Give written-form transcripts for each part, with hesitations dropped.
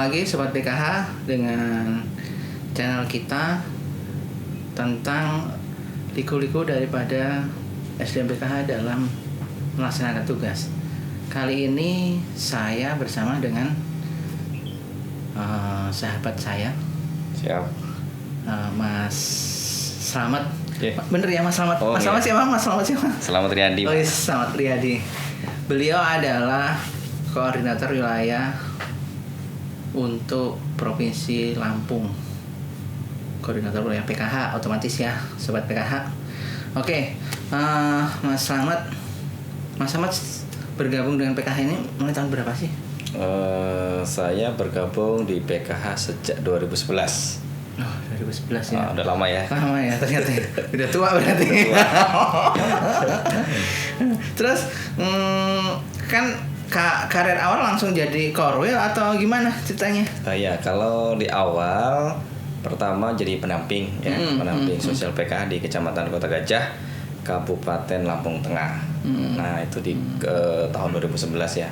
lagi Sobat PKH dengan channel kita tentang liku-liku daripada SDM PKH dalam melaksanakan tugas. Kali ini saya bersama dengan sahabat saya. Siap. Mas Slamet. Yeah. Bener ya Mas Slamet? Oh, Mas Slamet siapa? Mas Slamet siapa? Selamat Riyadi. Oh, Selamat Riyadi. Beliau adalah koordinator wilayah untuk Provinsi Lampung. Koordinator wilayah PKH otomatis ya, Sobat PKH. Oke, Mas Slamet. Mas Slamet bergabung dengan PKH ini mulai tahun berapa sih? Saya bergabung di PKH sejak 2011. Oh, 2011 ya. Udah lama ya. Lama ya ternyata. Udah tua berarti. Terus kan karir awal langsung jadi korwil atau gimana ceritanya? Ya, kalau di awal pertama jadi pendamping ya, pendamping sosial PKH di Kecamatan Kota Gajah, Kabupaten Lampung Tengah. Nah, itu di tahun 2011 ya.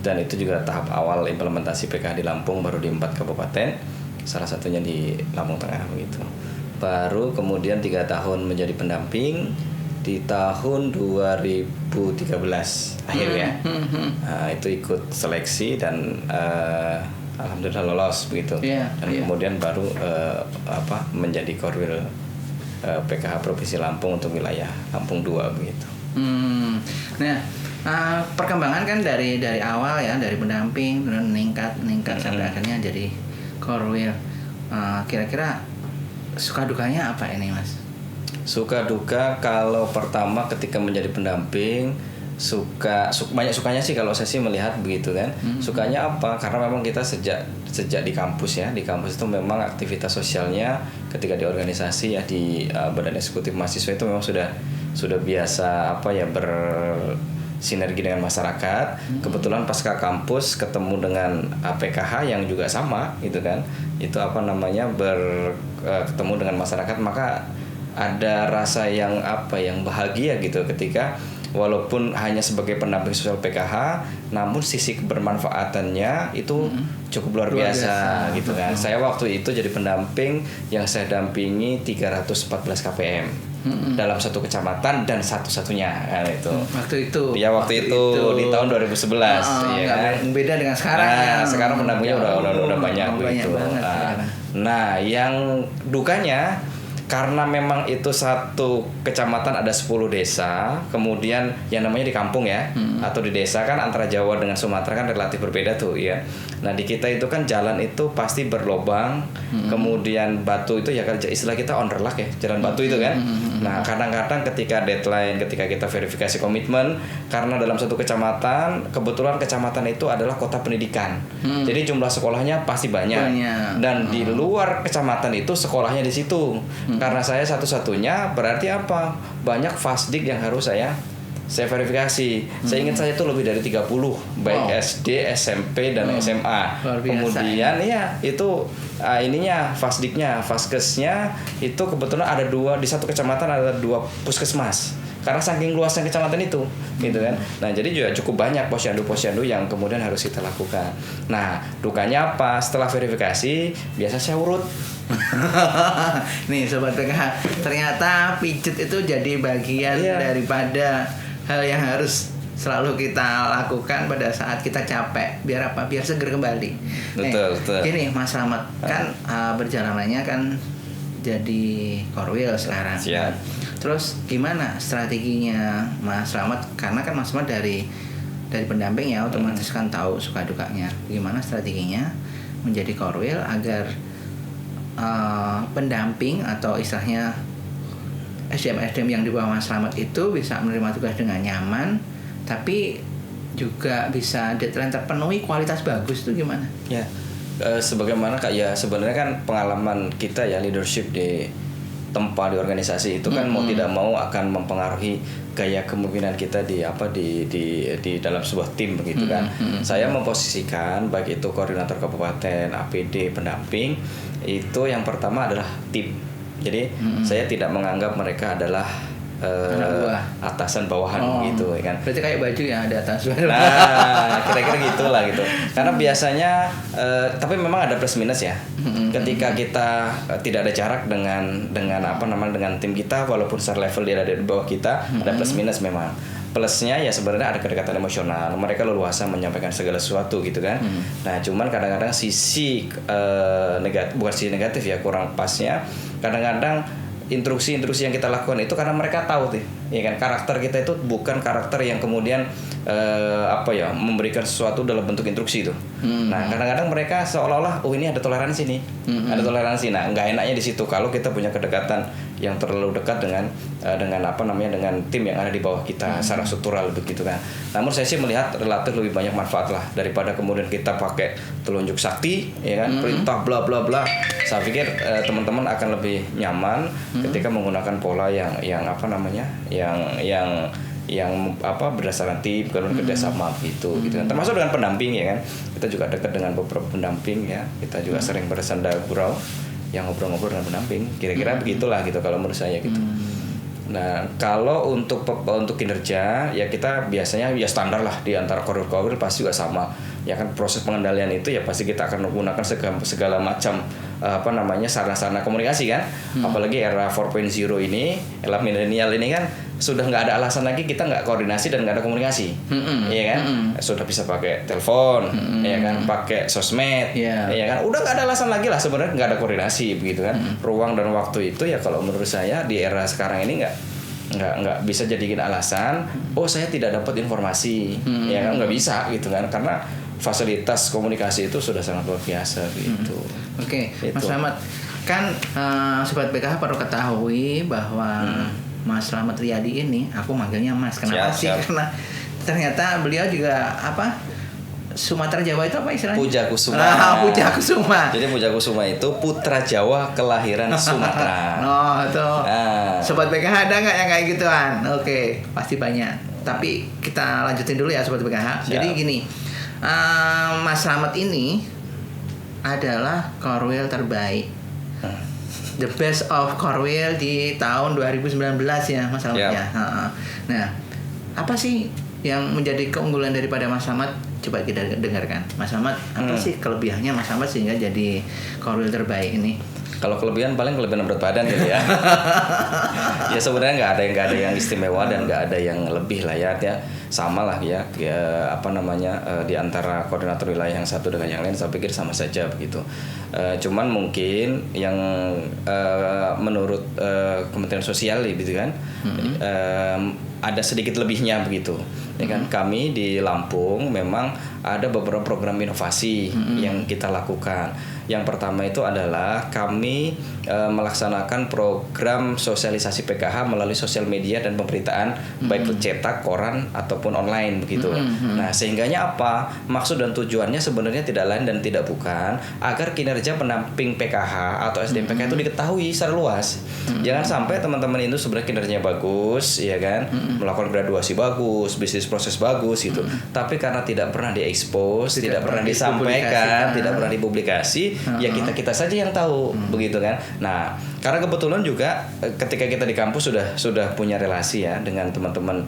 Dan itu juga tahap awal implementasi PKH di Lampung, baru di 4 kabupaten, salah satunya di Lampung Tengah begitu. Baru kemudian 3 tahun menjadi pendamping di tahun 2013 akhirnya. Nah, itu ikut seleksi dan alhamdulillah lolos begitu. Dan kemudian baru menjadi korwil PKH Provinsi Lampung untuk wilayah Lampung 2 begitu. Nah, perkembangan kan dari awal ya, dari pendamping meningkat sampai akhirnya jadi korwil. Kira-kira suka dukanya apa ini, Mas? Suka duka kalau pertama ketika menjadi pendamping banyak sukanya sih kalau saya sih melihat begitu kan. Sukanya apa? Karena memang kita sejak di kampus ya, di kampus itu memang aktivitas sosialnya ketika di organisasi ya, di Badan Eksekutif Mahasiswa itu memang sudah biasa bersinergi dengan masyarakat. Kebetulan pasca kampus ketemu dengan PKH yang juga sama gitu kan. Itu ketemu dengan masyarakat, maka ada rasa yang bahagia gitu ketika walaupun hanya sebagai pendamping sosial PKH, namun sisi kebermanfaatannya itu cukup luar biasa gitu kan. Saya waktu itu jadi pendamping yang saya dampingi 314 KPM dalam satu kecamatan dan satu-satunya kan itu. Waktu itu di tahun 2011 ya. Beda dengan sekarang. Nah, sekarang pendampingnya udah banyak begitu. Nah, yang dukanya karena memang itu satu kecamatan ada 10 desa, kemudian yang namanya di kampung ya, atau di desa kan antara Jawa dengan Sumatera kan relatif berbeda tuh ya. Nah, di kita itu kan jalan itu pasti berlobang, kemudian batu itu ya istilah kita onderlak ya, jalan batu itu kan. Nah, kadang-kadang ketika deadline, ketika kita verifikasi komitmen, karena dalam satu kecamatan, kebetulan kecamatan itu adalah kota pendidikan. Jadi jumlah sekolahnya pasti banyak. Dan di luar kecamatan itu sekolahnya di situ. Karena saya satu-satunya berarti apa? Banyak fasdik yang harus saya verifikasi. Saya ingat saya itu lebih dari 30 baik SD, SMP dan SMA. Kemudian ya itu fasdiknya, faskesnya itu kebetulan ada 2 di satu kecamatan, ada 2 puskesmas. Karena saking luasnya kecamatan itu, gitu kan. Nah, jadi juga cukup banyak posyandu yang kemudian harus kita lakukan. Nah, dukanya apa? Setelah verifikasi, biasa saya urut. Nih Sobat PKH, ternyata pijet itu jadi bagian daripada hal yang harus selalu kita lakukan pada saat kita capek. Biar apa? Biar seger kembali. Betul. Ini Mas Slamet kan perjalanannya kan jadi korwil sekarang. Siap. Terus gimana strateginya Mas Slamet? Karena kan Mas Slamet dari pendamping ya, otomatis kan tahu suka dukanya. Gimana strateginya menjadi korwil agar pendamping atau istilahnya SDM yang di bawah Mas Slamet itu bisa menerima tugas dengan nyaman, tapi juga bisa deadline terpenuhi, kualitas bagus itu gimana? Ya, sebagaimana sebenarnya kan pengalaman kita ya leadership di tempat di organisasi itu kan mau tidak mau akan mempengaruhi gaya kemungkinan kita di dalam sebuah tim begitu kan. Saya memposisikan baik itu koordinator kabupaten, APD, pendamping, itu yang pertama adalah tim. Jadi saya tidak menganggap mereka adalah atasan bawahan gitu ya kan. Berarti kayak baju ya ada atas. Nah, kira-kira gitulah gitu. Karena biasanya tapi memang ada plus minus ya. Ketika kita tidak ada jarak dengan dengan tim kita, walaupun secara level dia ada di bawah kita, ada plus minus memang. Plusnya ya sebenarnya ada kedekatan emosional, mereka leluasa menyampaikan segala sesuatu gitu kan. Nah cuman kadang-kadang sisi bukan sisi negatif ya, kurang pasnya kadang-kadang instruksi-instruksi yang kita lakukan itu karena mereka tahu tuh, ya kan, karakter kita itu bukan karakter yang kemudian memberikan sesuatu dalam bentuk instruksi itu. Nah kadang-kadang mereka seolah-olah ini ada toleransi nih, ada toleransi. Nah nggak enaknya di situ kalau kita punya kedekatan yang terlalu dekat dengan tim yang ada di bawah kita secara struktural begitu kan. Namun saya sih melihat relatif lebih banyak manfaat lah daripada kemudian kita pakai telunjuk sakti, ya kan, perintah bla bla bla. Saya pikir teman-teman akan lebih nyaman ketika menggunakan pola yang berdasarkan tim, kemudian kerjasama gitu kan. Termasuk dengan pendamping ya kan. Kita juga dekat dengan beberapa pendamping ya. Kita juga sering bersenda gurau yang ngobrol-ngobrol dengan pendamping. Kira-kira begitulah gitu kalau menurut saya gitu. Nah, kalau untuk kinerja ya kita biasanya ya standar lah di antara koridor-koridor pasti juga sama. Ya kan proses pengendalian itu ya pasti kita akan menggunakan segala macam sarana-sarana komunikasi kan. Apalagi era 4.0 ini, era milenial ini kan sudah nggak ada alasan lagi kita nggak koordinasi dan nggak ada komunikasi, ya kan? Sudah bisa pakai telepon, ya kan, pakai sosmed, ya kan? Udah nggak ada alasan lagi lah sebenarnya nggak ada koordinasi begitu kan? Ruang dan waktu itu ya kalau menurut saya di era sekarang ini nggak bisa jadiin alasan. Oh saya tidak dapat informasi, ya kan? Nggak bisa gitu kan? Karena fasilitas komunikasi itu sudah sangat luar biasa gitu. Oke, Mas Slamet, kan Sobat PKH perlu ketahui bahwa Mas Slamet Riyadi ini, aku manggilnya Mas. Kenapa sih? Karena ternyata beliau juga Sumatera Jawa itu apa istilahnya? Puja Kusuma. Puja Kusuma. Jadi Puja Kusuma itu putra Jawa kelahiran Sumatera. Itu. Sobat PKH ada nggak yang kayak gituan? Oke, pasti banyak. Tapi kita lanjutin dulu ya Sobat PKH. Jadi gini, Mas Slamet ini adalah Korwil terbaik. The best of Korwil di tahun 2019 ya Mas Slamet ya. Nah, apa sih yang menjadi keunggulan daripada Mas Slamet? Coba kita dengarkan. Mas Slamet, apa sih kelebihannya Mas Slamet sehingga jadi Korwil terbaik ini? Kalau kelebihan paling kelebihan berat badan gitu ya. Ya sebenarnya nggak ada yang istimewa dan nggak ada yang lebih lah ya. Sama lah ya di antara koordinator wilayah yang satu dengan yang lain saya pikir sama saja begitu. Cuman mungkin yang menurut Kementerian Sosial gitu kan ada sedikit lebihnya begitu. Ya kan, kami di Lampung memang ada beberapa program inovasi yang kita lakukan. Yang pertama itu adalah kami melaksanakan program sosialisasi PKH melalui sosial media dan pemberitaan baik cetak, koran ataupun online begitu. Nah, sehingganya apa? Maksud dan tujuannya sebenarnya tidak lain dan tidak bukan agar kinerja pendamping PKH atau SDM PKH itu diketahui secara luas. Jangan sampai teman-teman itu sebenarnya kinerjanya bagus, ya kan? Melakukan graduasi bagus, bisnis proses bagus gitu. Tapi karena tidak pernah diekspos, tidak pernah disampaikan, tidak pernah dipublikasi, ya kita saja yang tahu begitu kan. Nah, karena kebetulan juga ketika kita di kampus sudah punya relasi ya dengan teman-teman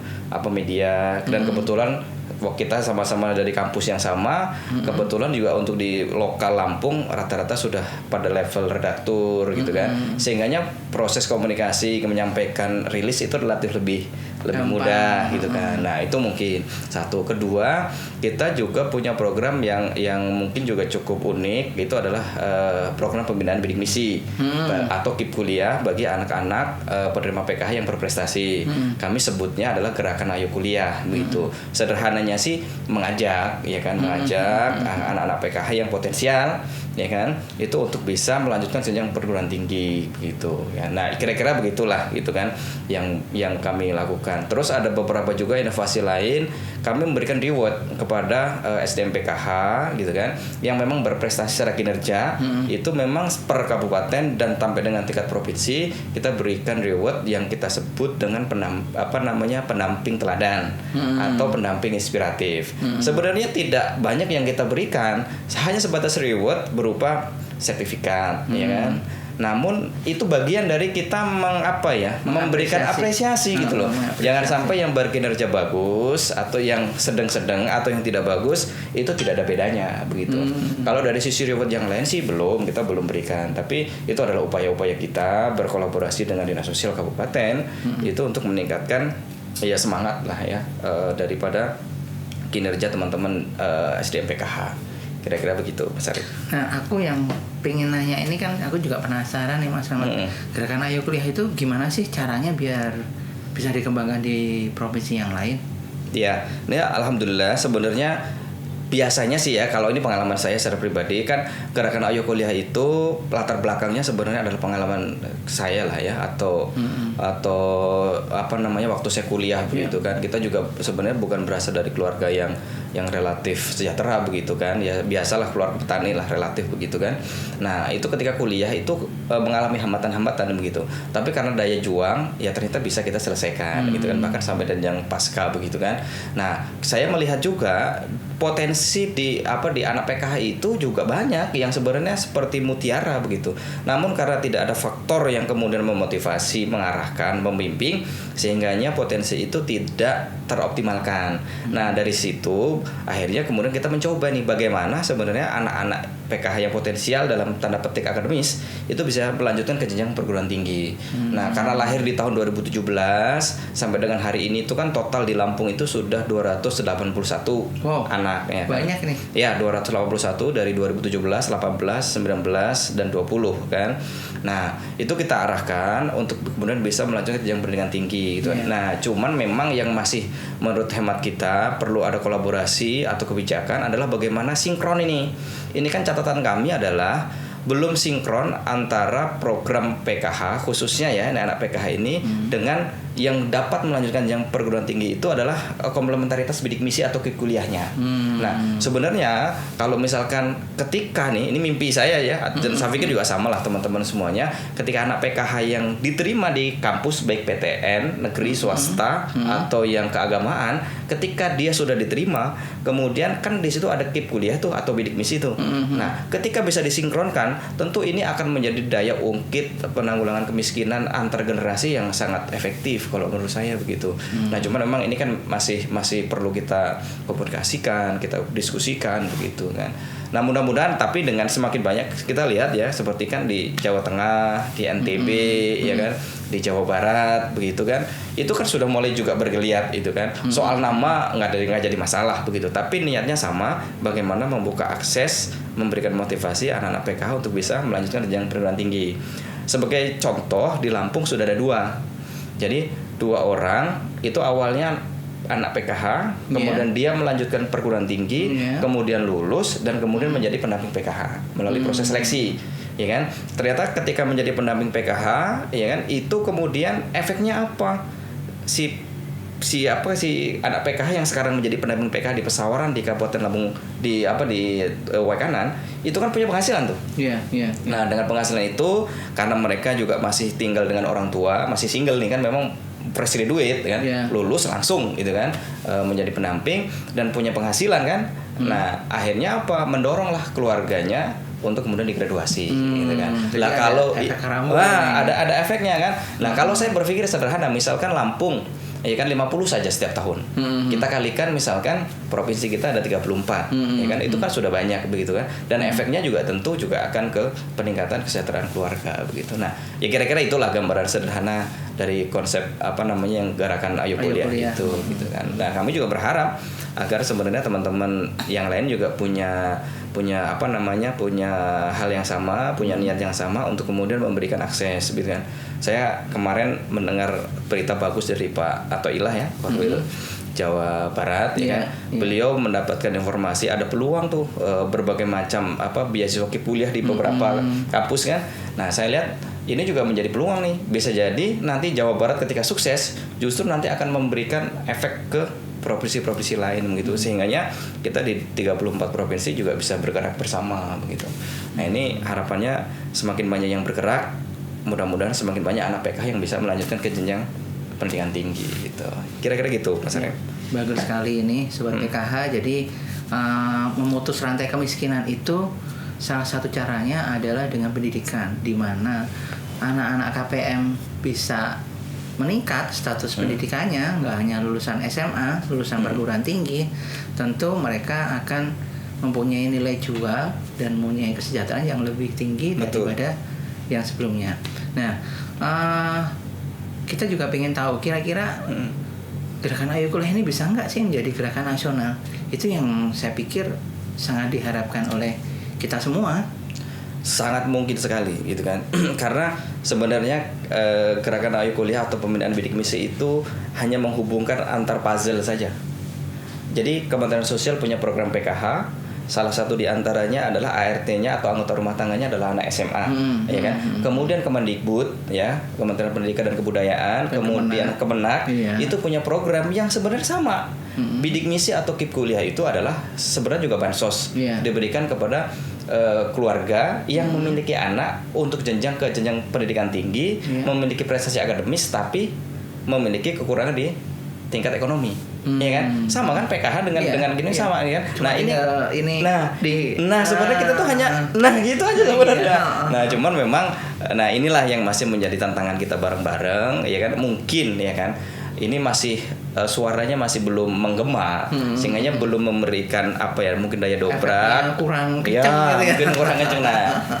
media dan kebetulan kita sama-sama dari kampus yang sama, kebetulan juga untuk di lokal Lampung rata-rata sudah pada level redaktur gitu kan, sehingganya proses komunikasi menyampaikan rilis itu relatif lebih mudah gitu kan. Nah itu mungkin satu. Kedua, kita juga punya program yang mungkin juga cukup unik, itu adalah program pembinaan bidik misi atau KIP kuliah bagi anak-anak penerima PKH yang berprestasi. Kami sebutnya adalah gerakan Ayo Kuliah begitu. Sederhananya sih mengajak anak-anak PKH yang potensial, ya kan, itu untuk bisa melanjutkan jenjang perguruan tinggi gitu ya. Nah kira-kira begitulah gitu kan yang kami lakukan. Terus ada beberapa juga inovasi lain, kami memberikan reward kepada SDM PKH gitu kan yang memang berprestasi secara kinerja. Itu memang per kabupaten dan sampai dengan tingkat provinsi kita berikan reward yang kita sebut dengan pendamping teladan atau pendamping inspiratif. Sebenarnya tidak banyak yang kita berikan, hanya sebatas reward berupa sertifikat, ya kan, Namun itu bagian dari kita memberikan apresiasi gitu loh. Jangan sampai yang berkinerja bagus atau yang sedang-sedang atau yang tidak bagus itu tidak ada bedanya begitu. Kalau dari sisi reward yang lain sih kita belum berikan, tapi itu adalah upaya-upaya kita berkolaborasi dengan Dinas Sosial Kabupaten itu untuk meningkatkan ya semangat lah ya daripada kinerja teman-teman SDM PKH. Kira-kira begitu, Mas Arif. Nah, aku yang pengen nanya ini kan, aku juga penasaran nih Mas Rahmat. Gerakan Ayo Kuliah itu gimana sih caranya biar bisa dikembangkan di provinsi yang lain? Ya, ini alhamdulillah sebenarnya biasanya sih ya, kalau ini pengalaman saya secara pribadi kan, gerakan Ayo Kuliah itu latar belakangnya sebenarnya adalah pengalaman saya lah ya, atau apa namanya waktu saya kuliah begitu kan. Kita juga sebenarnya bukan berasal dari keluarga yang relatif sejahtera begitu kan, ya biasalah keluarga petani lah relatif begitu kan. Nah itu ketika kuliah itu mengalami hambatan-hambatan begitu, tapi karena daya juang ya ternyata bisa kita selesaikan gitu kan, bahkan sampai jenjang pasca begitu kan. Nah saya melihat juga potensi di anak PKH itu juga banyak yang sebenarnya seperti mutiara begitu. Namun karena tidak ada faktor yang kemudian memotivasi, mengarahkan, membimbing, sehingganya potensi itu tidak teroptimalkan. Nah dari situ akhirnya kemudian kita mencoba nih bagaimana sebenarnya anak-anak PKH yang potensial dalam tanda petik akademis itu bisa melanjutkan ke jenjang perguruan tinggi. Nah karena lahir di tahun 2017 sampai dengan hari ini itu kan total di Lampung itu sudah 281 anak ya. Banyak nih. Ya 281 dari 2017, 18, 19 dan 20 kan. Nah itu kita arahkan untuk kemudian bisa melanjutkan ke jenjang pendidikan tinggi gitu. Nah cuman memang yang masih menurut hemat kita perlu ada kolaborasi atau kebijakan adalah bagaimana sinkron ini. Ini kan catatan kami adalah belum sinkron antara program PKH khususnya ya anak PKH ini dengan yang dapat melanjutkan yang perguruan tinggi itu adalah komplementaritas bidik misi atau kuliahnya. Nah sebenarnya kalau misalkan ketika ini mimpi saya ya, dan saya pikir juga sama lah teman-teman semuanya, ketika anak PKH yang diterima di kampus baik PTN negeri swasta atau yang keagamaan, ketika dia sudah diterima kemudian kan di situ ada KIP kuliah tuh atau bidik misi tuh. Nah ketika bisa disinkronkan tentu ini akan menjadi daya ungkit penanggulangan kemiskinan antar generasi yang sangat efektif kalau menurut saya begitu. Nah cuman memang ini kan masih perlu kita komunikasikan, kita diskusikan begitu kan. Nah mudah-mudahan tapi dengan semakin banyak kita lihat ya seperti kan di Jawa Tengah, di NTB ya kan, di Jawa Barat begitu kan, itu kan sudah mulai juga bergeliat itu kan. Soal nama nggak jadi masalah begitu, tapi niatnya sama, bagaimana membuka akses, memberikan motivasi anak-anak PKH untuk bisa melanjutkan jenjang perguruan tinggi. Sebagai contoh di Lampung sudah ada 2. Jadi 2 orang itu awalnya anak PKH, kemudian dia melanjutkan perguruan tinggi, kemudian lulus dan kemudian menjadi pendamping PKH melalui proses seleksi, ya kan? Ternyata ketika menjadi pendamping PKH, ya kan, itu kemudian efeknya apa? Si anak PKH yang sekarang menjadi pendamping PKH di Pesawaran di Kabupaten Lampung di Waikanan itu kan punya penghasilan tuh. Nah dengan penghasilan itu karena mereka juga masih tinggal dengan orang tua, masih single nih kan, memang presiden duit kan, lulus langsung gitu kan, menjadi pendamping dan punya penghasilan kan. Nah akhirnya mendoronglah keluarganya untuk kemudian digraduasi gitu kan. Lah kalau ada efeknya kan. Nah kalau saya berpikir sederhana, misalkan Lampung ya kan 50 saja setiap tahun. Kita kalikan misalkan provinsi kita ada 34, ya kan, itu kan sudah banyak begitu kan. Dan efeknya juga tentu juga akan ke peningkatan kesejahteraan keluarga begitu. Nah, ya kira-kira itulah gambaran sederhana dari konsep yang gerakan Ayo Kuliah itu gitu kan. Nah, kami juga berharap agar sebenarnya teman-teman yang lain juga punya hal yang sama, punya niat yang sama untuk kemudian memberikan akses gitu kan. Saya kemarin mendengar berita bagus dari Pak Atoilah ya, Wakil Jawa Barat ya kan. Beliau mendapatkan informasi ada peluang tuh berbagai macam beasiswa kuliah di beberapa kampus kan. Nah, saya lihat ini juga menjadi peluang nih. Bisa jadi nanti Jawa Barat ketika sukses justru nanti akan memberikan efek ke provinsi-provinsi lain begitu, sehingganya kita di 34 provinsi juga bisa bergerak bersama begitu. Nah ini harapannya semakin banyak yang bergerak, mudah-mudahan semakin banyak anak PKH yang bisa melanjutkan ke jenjang pendidikan tinggi gitu. Kira-kira gitu Mas Arif. Bagus sekali ini Sobat PKH. Jadi memutus rantai kemiskinan itu salah satu caranya adalah dengan pendidikan, di mana anak-anak KPM bisa meningkat status pendidikannya, nggak hanya lulusan SMA, lulusan perguruan tinggi, tentu mereka akan mempunyai nilai jual dan mempunyai kesejahteraan yang lebih tinggi daripada yang sebelumnya. Nah, kita juga ingin tahu kira-kira gerakan Ayo Kuliah ini bisa nggak sih menjadi gerakan nasional? Itu yang saya pikir sangat diharapkan oleh kita semua. Sangat mungkin sekali gitu kan. Karena sebenarnya gerakan Ayo Kuliah atau pembinaan bidik misi itu hanya menghubungkan antar puzzle saja. Jadi Kementerian Sosial punya program PKH, salah satu di antaranya adalah ART-nya atau anggota rumah tangganya adalah anak SMA, ya kan. Kemudian Kemendikbud, ya, Kementerian Pendidikan dan Kebudayaan, kemudian Kemenak, itu punya program yang sebenarnya sama. Bidik misi atau KIP kuliah itu adalah sebenarnya juga bansos, diberikan kepada keluarga yang memiliki anak untuk jenjang pendidikan tinggi, memiliki prestasi akademis tapi memiliki kekurangan di tingkat ekonomi. Ya kan, sama kan PKH dengan gini sama kan. Cuma Sebenarnya kita tuh hanya gitu aja sebenarnya. Nah, cuman memang inilah yang masih menjadi tantangan kita bareng-bareng, ya kan. Mungkin ya kan ini masih suaranya masih belum menggema, sehingga belum memberikan mungkin daya dobrak, kurang kencang mungkin kurang kencang.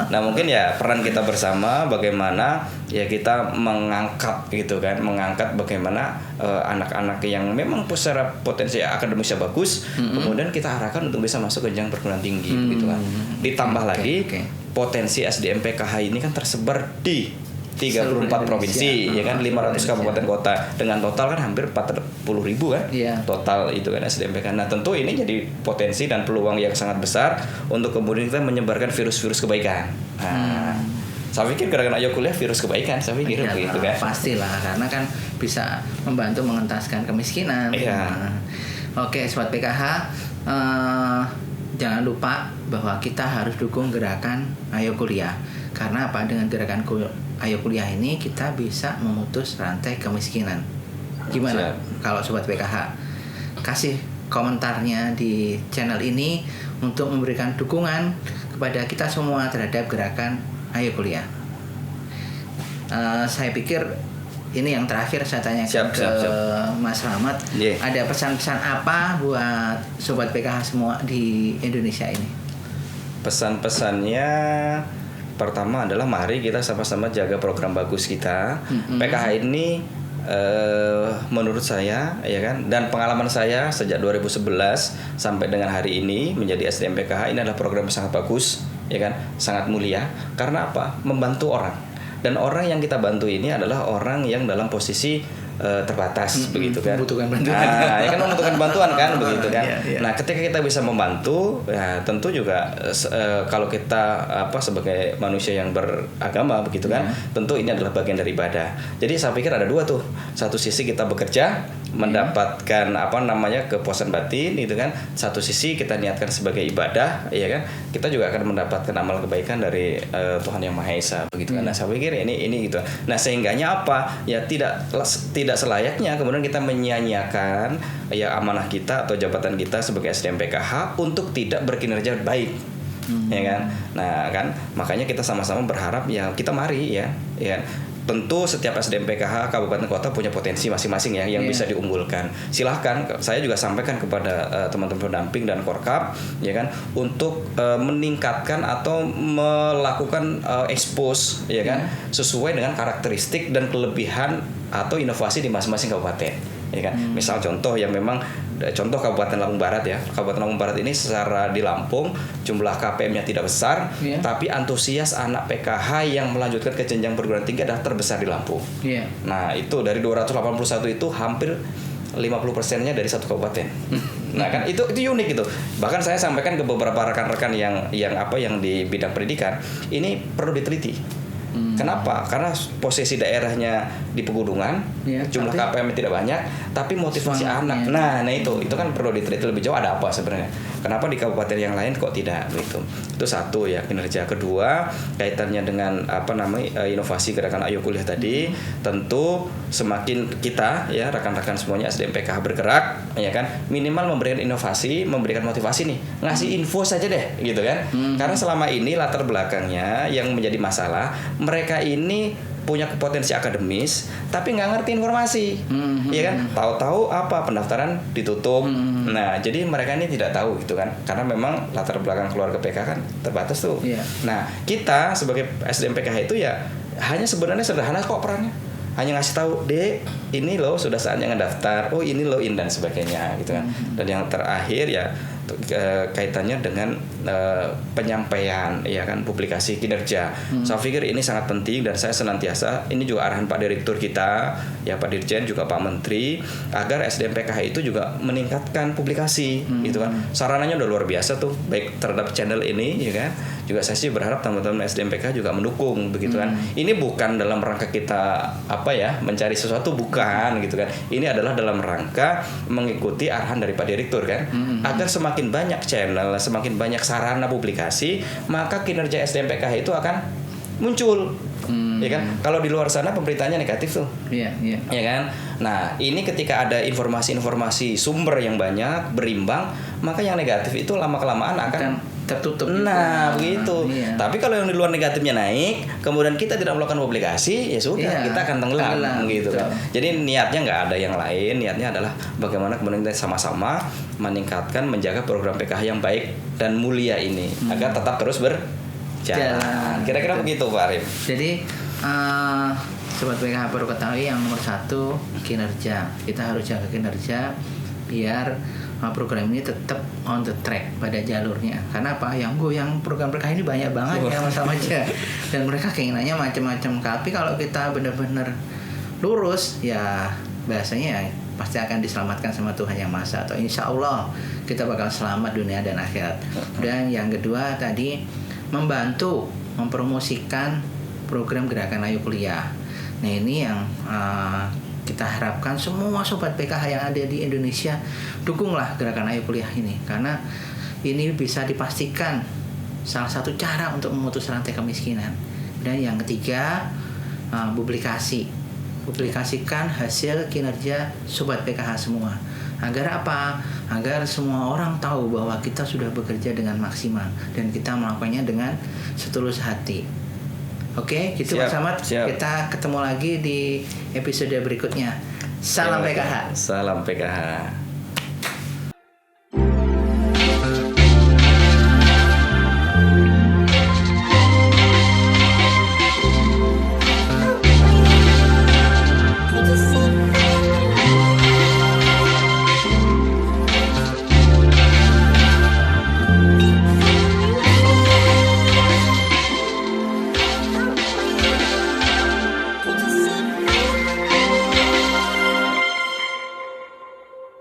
Nah mungkin ya peran kita bersama bagaimana ya kita mengangkat gitu kan, mengangkat bagaimana anak-anak yang memang secara potensi akademisnya bagus, kemudian kita arahkan untuk bisa masuk ke jenjang perguruan tinggi gitu kan. Ditambah lagi potensi SDM PKH ini kan tersebar di 34 provinsi, ya kan, 500 kabupaten kota, dengan total kan hampir 40.000 kan, total itu kan SDMPK. Nah tentu ini jadi potensi dan peluang yang sangat besar untuk kemudian kita menyebarkan virus-virus kebaikan. Saya pikir gerakan Ayo Kuliah virus kebaikan, saya pikir begitu kan. Pastilah, karena kan bisa membantu mengentaskan kemiskinan. Oke, sobat PKH, jangan lupa bahwa kita harus dukung gerakan Ayo Kuliah. Karena apa? Dengan gerakan Ayo Kuliah ini kita bisa memutus rantai kemiskinan. Gimana kalau sobat PKH kasih komentarnya di channel ini untuk memberikan dukungan kepada kita semua terhadap gerakan Ayo Kuliah. Saya pikir ini yang terakhir saya tanyakan ke Mas Rahmat. Ada pesan-pesan apa buat sobat PKH semua di Indonesia ini? Pesan-pesannya pertama adalah mari kita sama-sama jaga program bagus kita. PKH ini menurut saya ya kan, dan pengalaman saya sejak 2011 sampai dengan hari ini menjadi SDM PKH, ini adalah program yang sangat bagus ya kan, sangat mulia. Karena apa? Membantu orang. Dan orang yang kita bantu ini adalah orang yang dalam posisi terbatas begitu kan, membutuhkan bantuan. Ya kan, membutuhkan bantuan kan begitu kan. Nah ketika kita bisa membantu, ya tentu juga kalau kita sebagai manusia yang beragama begitu kan, tentu ini adalah bagian dari ibadah. Jadi saya pikir ada dua tuh, satu sisi kita bekerja mendapatkan kepuasan batin gitu kan, satu sisi kita niatkan sebagai ibadah ya kan, kita juga akan mendapatkan amal kebaikan dari Tuhan Yang Maha Esa begitu kan. Nah saya pikir ini gitu. Nah sehingganya ya tidak selayaknya kemudian kita menyia-nyiakan ya amanah kita atau jabatan kita sebagai SDM PKH untuk tidak berkinerja baik. Ya kan. Nah kan makanya kita sama-sama berharap ya kita mari ya. Tentu setiap SDM PKH kabupaten kota punya potensi masing-masing ya yang bisa diunggulkan. Silahkan, saya juga sampaikan kepada teman-teman pendamping dan Korkap ya kan, untuk meningkatkan atau melakukan expose ya kan, sesuai dengan karakteristik dan kelebihan atau inovasi di masing-masing kabupaten ya kan. Misal contoh yang memang contoh Kabupaten Lampung Barat ya. Kabupaten Lampung Barat ini secara di Lampung jumlah KPM-nya tidak besar, tapi antusias anak PKH yang melanjutkan ke jenjang perguruan tinggi adalah terbesar di Lampung. Nah, itu dari 281 itu hampir 50%-nya dari satu kabupaten. Nah, kan itu unik gitu. Bahkan saya sampaikan ke beberapa rekan-rekan yang di bidang pendidikan, ini perlu diteliti. Kenapa? Karena posisi daerahnya di pegunungan, jumlah KPM tidak banyak, tapi motivasi anak. Nah itu kan perlu diteliti lebih jauh, ada apa sebenarnya. Kenapa di kabupaten yang lain kok tidak gitu? Itu satu ya kinerja. Kedua kaitannya dengan inovasi gerakan Ayo Kuliah tadi, tentu semakin kita ya rekan-rekan semuanya SDM PKH bergerak ya kan, minimal memberikan inovasi, memberikan motivasi nih, ngasih info saja deh gitu kan. Karena selama ini latar belakangnya yang menjadi masalah, mereka ini punya potensi akademis tapi nggak ngerti informasi, ya kan? Tahu-tahu apa pendaftaran ditutup. Nah, jadi mereka ini tidak tahu gitu kan, karena memang latar belakang keluarga PKH kan terbatas tuh. Nah, kita sebagai SDM PKH itu ya hanya sebenarnya sederhana kok perannya. Hanya ngasih tahu, Dek, ini loh sudah saatnya ngedaftar, oh ini loh dan sebagainya gitu kan. Dan yang terakhir ya kaitannya dengan penyampaian ya kan, publikasi kinerja. Saya pikir ini sangat penting dan saya senantiasa, ini juga arahan Pak Direktur kita ya, Pak Dirjen juga Pak Menteri, agar SDM PKH itu juga meningkatkan publikasi gitu kan. Sarananya udah luar biasa tuh, baik terhadap channel ini ya kan. Juga saya sih berharap teman-teman SDM PKH juga mendukung begitu kan. Ini bukan dalam rangka kita mencari sesuatu, bukan gitu kan. Ini adalah dalam rangka mengikuti arahan dari Pak Direktur kan, agar semakin banyak channel, semakin banyak sarana publikasi, maka kinerja SDM PKH itu akan muncul. Ya kan? Kalau di luar sana pemberitaannya negatif tuh. Ya kan? Nah, ini ketika ada informasi-informasi sumber yang banyak, berimbang, maka yang negatif itu lama-kelamaan akan tertutup. Nah, begitu. Tapi kalau yang di luar negatifnya naik, kemudian kita tidak melakukan publikasi, ya sudah, kita akan tenggelam gitu kan. Jadi niatnya nggak ada yang lain, niatnya adalah bagaimana kemudian kita sama-sama meningkatkan, menjaga program PKH yang baik dan mulia ini agar tetap terus berjalan. Kira-kira begitu Pak Arif. Jadi Sobat PKH perlu ketahui yang nomor 1 kinerja. Kita harus jaga kinerja biar program ini tetap on the track pada jalurnya. Karena apa? Yang program PKH ini banyak banget ya masa-masa. Dan mereka keinginannya macam-macam. Tapi kalau kita benar-benar lurus ya bahasanya ya pasti akan diselamatkan sama Tuhan Yang Maha Esa, atau insya Allah kita bakal selamat dunia dan akhirat. Dan yang kedua tadi membantu mempromosikan program gerakan Ayo Kuliah. Nah ini yang kita harapkan semua Sobat PKH yang ada di Indonesia dukunglah gerakan Ayo Kuliah ini, karena ini bisa dipastikan salah satu cara untuk memutus rantai kemiskinan. Dan yang ketiga publikasikan hasil kinerja Sobat PKH semua. Agar apa? Agar semua orang tahu bahwa kita sudah bekerja dengan maksimal dan kita melakukannya dengan setulus hati. Oke, gitu Mas Samad. Kita ketemu lagi di episode berikutnya. Salam PKH. Salam PKH.